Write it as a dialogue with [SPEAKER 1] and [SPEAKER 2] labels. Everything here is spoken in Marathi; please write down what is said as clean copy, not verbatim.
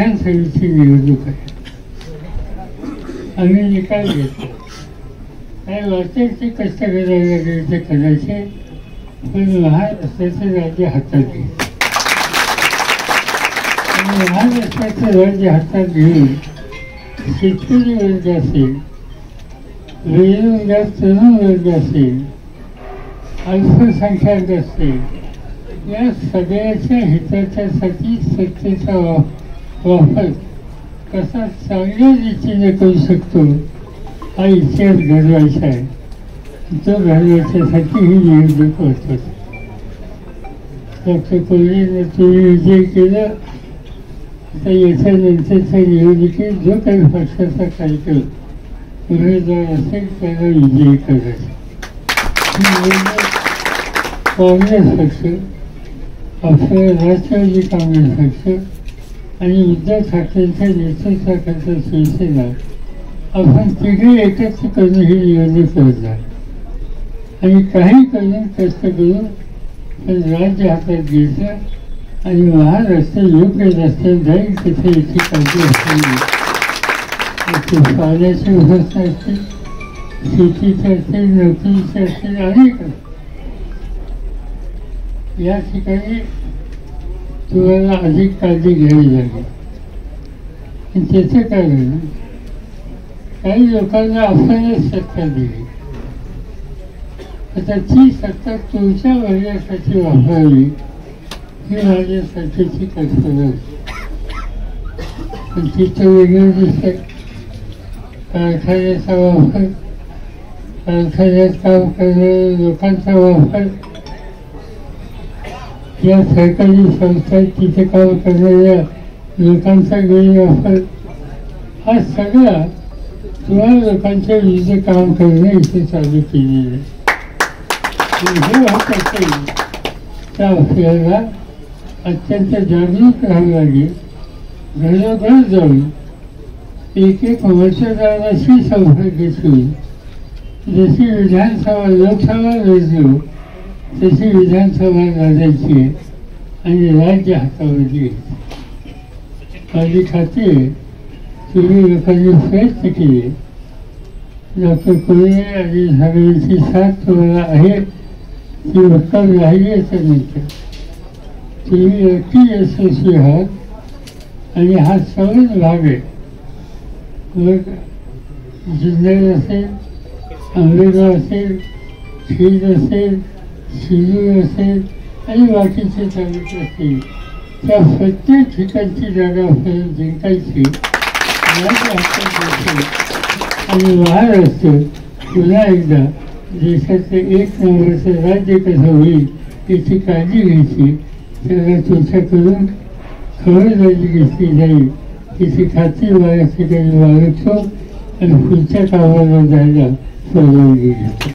[SPEAKER 1] विधानसभेची निवडणूक आहे. आम्ही निकाल घेतो. काही वाटेल ते कष्ट करायला लागले ते करायचे, पण महाराष्ट्राचं राज्य हातात घेईल. आणि महाराष्ट्राचं राज्य हातात घेऊन शेतकरी वर्ग असेल, बेरोजगार तरुण वर्ग असेल, अल्पसंख्याक असेल, या सगळ्याच्या हिताच्यासाठी सत्तेचा वापर कसा चांगल्या रीतीने करू शकतो हा इतिहास घडवायचा आहे. तो घडवायच्यासाठी ही निवडणूक होत होती. डॉक्टर कोल्हेने तुम्ही विजय केला. आता याच्यानंतरच्या निवडणुकीत जो काही पक्षाचा कार्यक्रम उमेदवार असेल त्याला विजयी करायचा. काँग्रेस पक्ष, आपला राष्ट्रवादी काँग्रेस पक्ष आणि उद्धव ठाकरेंच्या नेतृत्वाखालचा शिवसेना आपण तिघे एकत्र करून ही निवडणूक करणार आणि काही करून कष्ट करून पण राज्य हातात घ्यायचं आणि महाराष्ट्र योग्य रस्त्यात जाईल तिथे याची काळजी असली. पाण्याची व्यवस्था असतील, शेतीची असतील, नोकरीची असतील, अनेक या ठिकाणी तुम्हाला अधिक काळजी घ्यावी लागेल. आणि त्याचं कारण काही लोकांना आपणच सत्ता दिली. आता ती सत्ता तुमच्या वर्गासाठी वापरावी ही माझ्या सत्तेची कल्पना होती. पण तिथं वेगळं दिसतं. कारखान्याचा वापर, कारखान्यात काम करणाऱ्या लोकांचा वापर, या सरकारी संस्थेत तिथे काम करणाऱ्या लोकांचा गैरवापर, हा सगळा तुम्हाला लोकांच्या विरुद्ध काम करणं इथे चालू केलेलं आहे. हे होत असेल तर आपल्याला अत्यंत जागरूक राहावं लागेल. घरोघर जाऊन एक एक मतदाराशी संपर्क घेऊन जशी विधानसभा लोकसभा लढलो तशी विधानसभा लढायची आणि राज्य हातावर घ्यायचं. माझी खात्री आहे तुम्ही लोकांनी प्रयत्न केले. डॉक्टर कोल्हे आणि सगळ्यांची साथ तुम्हाला आहे ती उत्तम राहिली. याच्यानंतर तुम्ही नक्की यशस्वी आहात आणि हा सवय भाग आहे. मग जिल्हा असेल, आंबेगाव असेल, खीर असेल, शिरूर असेल आणि बाकीचे तालुके असतील, त्या प्रत्येक ठिकाणची जागा जिंकायची आणि महाराष्ट्र पुन्हा एकदा देशाचं एक नंबरचं राज्य कसं होईल याची काळजी घ्यायची. त्याला तुमच्याकडून खबरदारी घेतली जाईल याची खात्री मला ठिकाणी बाळगतो आणि पुढच्या कामाला जायला परवानगी घेतो.